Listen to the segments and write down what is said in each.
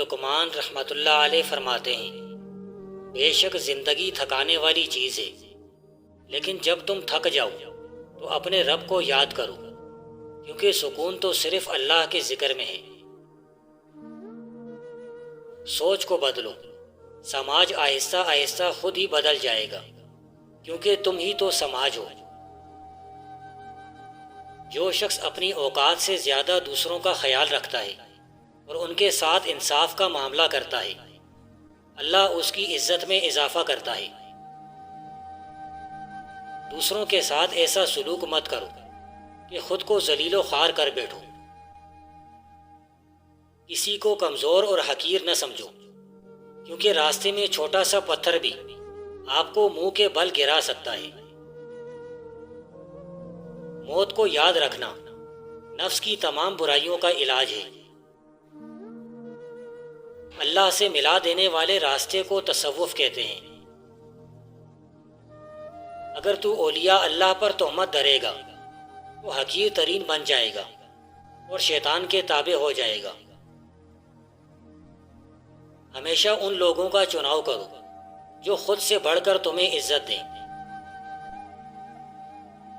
لقمان رحمۃ اللہ علیہ فرماتے ہیں، بے شک زندگی تھکانے والی چیز ہے، لیکن جب تم تھک جاؤ تو اپنے رب کو یاد کرو، کیونکہ سکون تو صرف اللہ کے ذکر میں ہے۔ سوچ کو بدلو، سماج آہستہ آہستہ خود ہی بدل جائے گا، کیونکہ تم ہی تو سماج ہو۔ جو شخص اپنی اوقات سے زیادہ دوسروں کا خیال رکھتا ہے اور ان کے ساتھ انصاف کا معاملہ کرتا ہے، اللہ اس کی عزت میں اضافہ کرتا ہے۔ دوسروں کے ساتھ ایسا سلوک مت کرو کہ خود کو ذلیل و خوار کر بیٹھو۔ کسی کو کمزور اور حقیر نہ سمجھو، کیونکہ راستے میں چھوٹا سا پتھر بھی آپ کو منہ کے بل گرا سکتا ہے۔ موت کو یاد رکھنا نفس کی تمام برائیوں کا علاج ہے۔ اللہ سے ملا دینے والے راستے کو تصوف کہتے ہیں۔ اگر تو اولیاء اللہ پر تہمت دھرے گا تو حقیر ترین بن جائے گا اور شیطان کے تابع ہو جائے گا۔ ہمیشہ ان لوگوں کا چناؤ کرو جو خود سے بڑھ کر تمہیں عزت دیں۔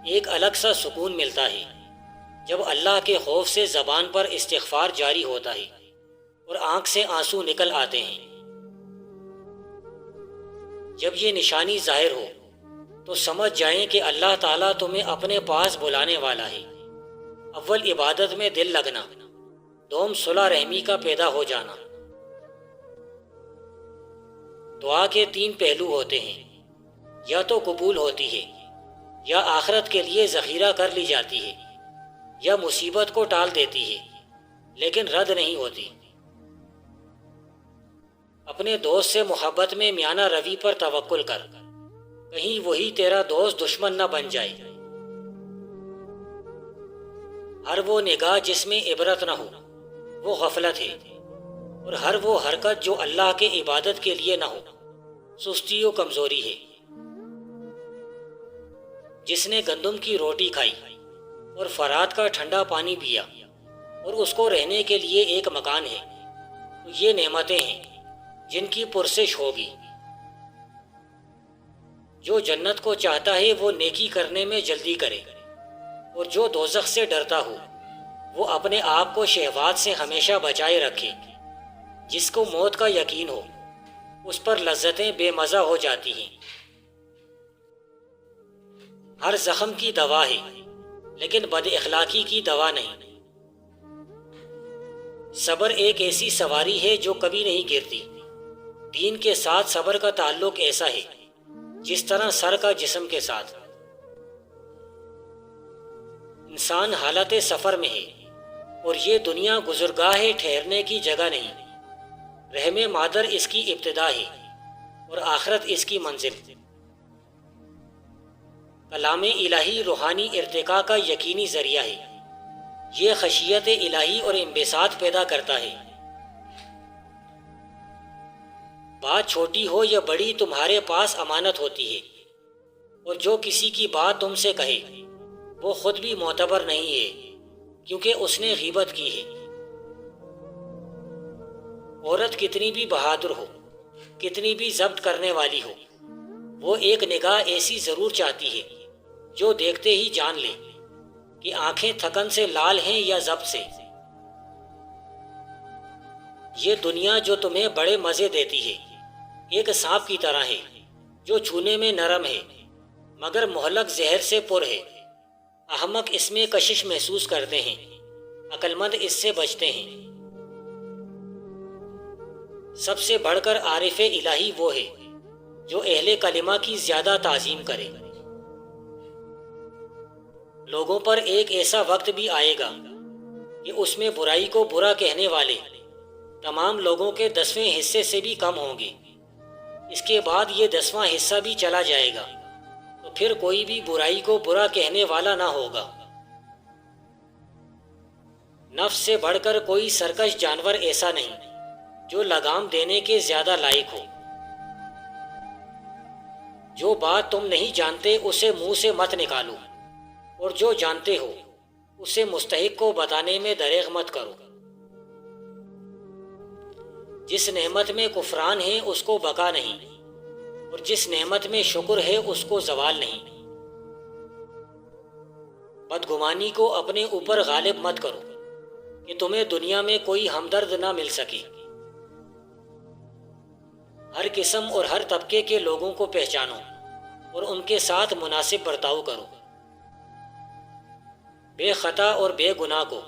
ایک الگ سا سکون ملتا ہے جب اللہ کے خوف سے زبان پر استغفار جاری ہوتا ہے اور آنکھ سے آنسو نکل آتے ہیں۔ جب یہ نشانی ظاہر ہو تو سمجھ جائیں کہ اللہ تعالیٰ تمہیں اپنے پاس بلانے والا ہے۔ اول عبادت میں دل لگنا، دوم صلح رحمی کا پیدا ہو جانا۔ دعا کے تین پہلو ہوتے ہیں، یا تو قبول ہوتی ہے، یا آخرت کے لیے ذخیرہ کر لی جاتی ہے، یا مصیبت کو ٹال دیتی ہے لیکن رد نہیں ہوتی۔ اپنے دوست سے محبت میں میانہ روی پر توکل کر، کہیں وہی تیرا دوست دشمن نہ بن جائے۔ ہر وہ نگاہ جس میں عبرت نہ ہو وہ غفلت ہے، اور ہر وہ حرکت جو اللہ کے عبادت کے لیے نہ ہو سستی و کمزوری ہے۔ جس نے گندم کی روٹی کھائی اور فرات کا ٹھنڈا پانی پیا اور اس کو رہنے کے لیے ایک مکان ہے، تو یہ نعمتیں ہیں جن کی پرسش ہوگی۔ جو جنت کو چاہتا ہے وہ نیکی کرنے میں جلدی کرے، اور جو دوزخ سے ڈرتا ہو وہ اپنے آپ کو شہوات سے ہمیشہ بچائے رکھے۔ جس کو موت کا یقین ہو اس پر لذتیں بے مزہ ہو جاتی ہیں۔ ہر زخم کی دوا ہے لیکن بد اخلاقی کی دوا نہیں۔ صبر ایک ایسی سواری ہے جو کبھی نہیں گرتی۔ دین کے ساتھ صبر کا تعلق ایسا ہے جس طرح سر کا جسم کے ساتھ۔ انسان حالت سفر میں ہے اور یہ دنیا گزرگاہ ٹھہرنے کی جگہ نہیں۔ رحم مادر اس کی ابتدا ہے اور آخرت اس کی منزل۔ کلام الہی روحانی ارتقاء کا یقینی ذریعہ ہے۔ یہ خشیت الہی اور انبساط پیدا کرتا ہے۔ بات چھوٹی ہو یا بڑی تمہارے پاس امانت ہوتی ہے، اور جو کسی کی بات تم سے کہے وہ خود بھی معتبر نہیں ہے، کیونکہ اس نے غیبت کی ہے۔ عورت کتنی بھی بہادر ہو، کتنی بھی ضبط کرنے والی ہو، وہ ایک نگاہ ایسی ضرور چاہتی ہے جو دیکھتے ہی جان لے کہ آنکھیں تھکن سے لال ہیں یا ضبط سے۔ یہ دنیا جو تمہیں بڑے مزے دیتی ہے ایک سانپ کی طرح ہے جو چھونے میں نرم ہے مگر مہلک زہر سے پر ہے۔ احمق اس میں کشش محسوس کرتے ہیں، عقل مند اس سے بچتے ہیں۔ سب سے بڑھ کر عارف الہی وہ ہے جو اہل کلمہ کی زیادہ تعظیم کرے۔ لوگوں پر ایک ایسا وقت بھی آئے گا کہ اس میں برائی کو برا کہنے والے تمام لوگوں کے 10ویں حصے سے بھی کم ہوں گے۔ اس کے بعد یہ 10واں حصہ بھی چلا جائے گا تو پھر کوئی بھی برائی کو برا کہنے والا نہ ہوگا۔ نفس سے بڑھ کر کوئی سرکش جانور ایسا نہیں جو لگام دینے کے زیادہ لائق ہو۔ جو بات تم نہیں جانتے اسے منہ سے مت نکالو، اور جو جانتے ہو اسے مستحق کو بتانے میں دریغ مت کرو۔ جس نعمت میں کفران ہے اس کو بقا نہیں، اور جس نعمت میں شکر ہے اس کو زوال نہیں۔ بدگمانی کو اپنے اوپر غالب مت کرو کہ تمہیں دنیا میں کوئی ہمدرد نہ مل سکے۔ ہر قسم اور ہر طبقے کے لوگوں کو پہچانو اور ان کے ساتھ مناسب برتاؤ کرو۔ بے خطا اور بے گناہ کو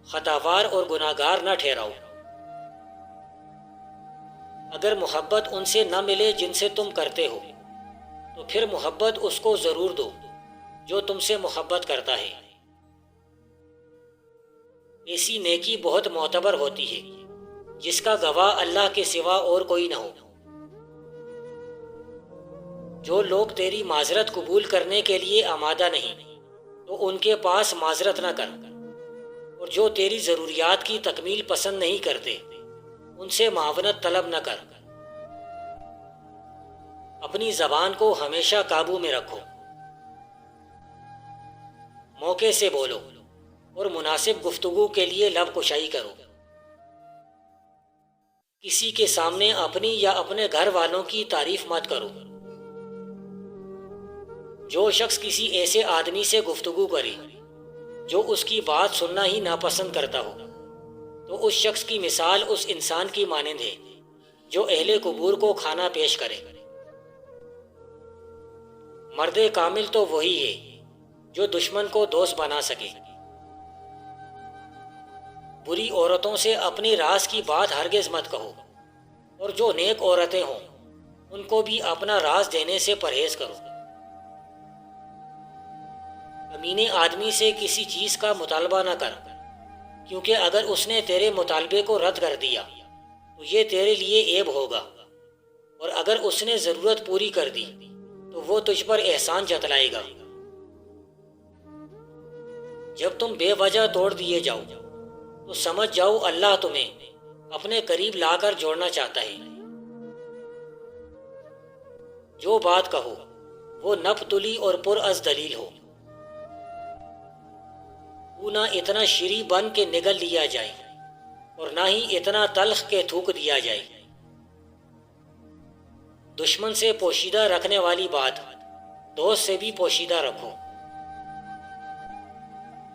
خطاوار اور گناہگار نہ ٹھہراؤ۔ اگر محبت ان سے نہ ملے جن سے تم کرتے ہو تو پھر محبت اس کو ضرور دو جو تم سے محبت کرتا ہے۔ ایسی نیکی بہت معتبر ہوتی ہے جس کا گواہ اللہ کے سوا اور کوئی نہ ہو۔ جو لوگ تیری معذرت قبول کرنے کے لیے آمادہ نہیں تو ان کے پاس معذرت نہ کر، اور جو تیری ضروریات کی تکمیل پسند نہیں کرتے ان سے معاونت طلب نہ کر۔ اپنی زبان کو ہمیشہ قابو میں رکھو، موقع سے بولو اور مناسب گفتگو کے لیے لب کشائی کرو۔ کسی کے سامنے اپنی یا اپنے گھر والوں کی تعریف مت کرو۔ جو شخص کسی ایسے آدمی سے گفتگو کرے جو اس کی بات سننا ہی ناپسند کرتا ہو تو اس شخص کی مثال اس انسان کی مانند ہے جو اہل قبور کو کھانا پیش کرے۔ مرد کامل تو وہی ہے جو دشمن کو دوست بنا سکے۔ بری عورتوں سے اپنی راز کی بات ہرگز مت کہو، اور جو نیک عورتیں ہوں ان کو بھی اپنا راز دینے سے پرہیز کرو۔ کمینے آدمی سے کسی چیز کا مطالبہ نہ کر، کیونکہ اگر اس نے تیرے مطالبے کو رد کر دیا تو یہ تیرے لیے عیب ہوگا، اور اگر اس نے ضرورت پوری کر دی تو وہ تجھ پر احسان جتلائے گا۔ جب تم بے وجہ توڑ دیے جاؤ تو سمجھ جاؤ اللہ تمہیں اپنے قریب لا کر جوڑنا چاہتا ہے۔ جو بات کہو وہ نپ تلی اور پر از دلیل ہو۔ تو نہ اتنا شیریں بن کے نگل لیا جائے اور نہ ہی اتنا تلخ کے تھوک دیا جائے۔ دشمن سے پوشیدہ رکھنے والی بات دوست سے بھی پوشیدہ رکھو۔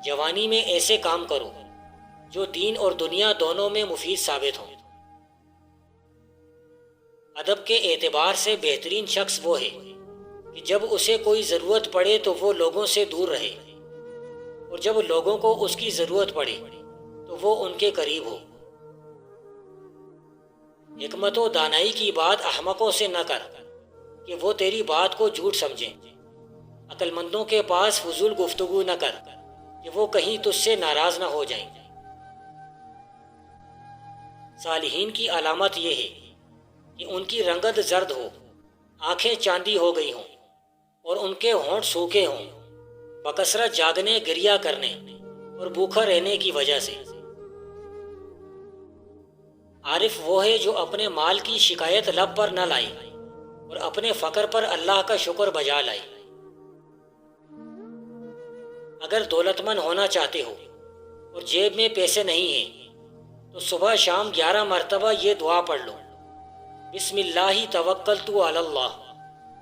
جوانی میں ایسے کام کرو جو دین اور دنیا دونوں میں مفید ثابت ہوں۔ ادب کے اعتبار سے بہترین شخص وہ ہے کہ جب اسے کوئی ضرورت پڑے تو وہ لوگوں سے دور رہے، اور جب لوگوں کو اس کی ضرورت پڑے تو وہ ان کے قریب ہو۔ حکمت و دانائی کی بات احمقوں سے نہ کر کہ وہ تیری بات کو جھوٹ سمجھیں۔ عقل مندوں کے پاس فضول گفتگو نہ کر کہ وہ کہیں تجھ سے ناراض نہ ہو جائیں۔ صالحین کی علامت یہ ہے کہ ان کی رنگت زرد ہو، آنکھیں چاندی ہو گئی ہوں، اور ان کے ہونٹ سوکھے ہوں، بکثرت جاگنے، گریہ کرنے اور بھوکا رہنے کی وجہ سے۔ عارف وہ ہے جو اپنے مال کی شکایت لب پر نہ لائے اور اپنے فقر پر اللہ کا شکر بجا لائے۔ اگر دولت مند ہونا چاہتے ہو اور جیب میں پیسے نہیں ہیں تو صبح شام 11 مرتبہ یہ دعا پڑھ لو: بسم اللہ توکلت علی اللہ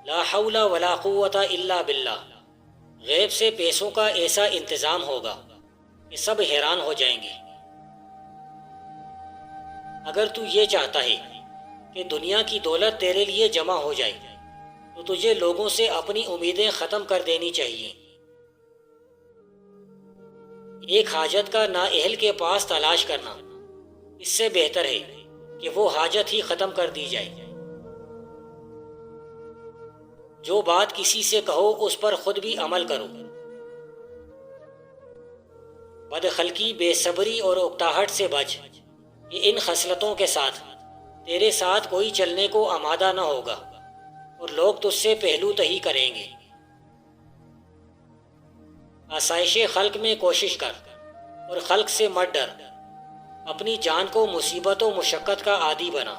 لا حول ولا قوت الا باللہ۔ غیب سے پیسوں کا ایسا انتظام ہوگا کہ سب حیران ہو جائیں گے۔ اگر تو یہ چاہتا ہے کہ دنیا کی دولت تیرے لیے جمع ہو جائے تو تجھے لوگوں سے اپنی امیدیں ختم کر دینی چاہیے۔ ایک حاجت کا نااہل کے پاس تلاش کرنا اس سے بہتر ہے کہ وہ حاجت ہی ختم کر دی جائے۔ جو بات کسی سے کہو اس پر خود بھی عمل کرو۔ بدخلقی، بے صبری اور اکتاہٹ سے بچ، کہ ان خصلتوں کے ساتھ تیرے ساتھ کوئی چلنے کو آمادہ نہ ہوگا اور لوگ تجھ سے پہلو تہی کریں گے۔ آسائش خلق میں کوشش کر اور خلق سے مت ڈر۔ اپنی جان کو مصیبت و مشقت کا عادی بنا۔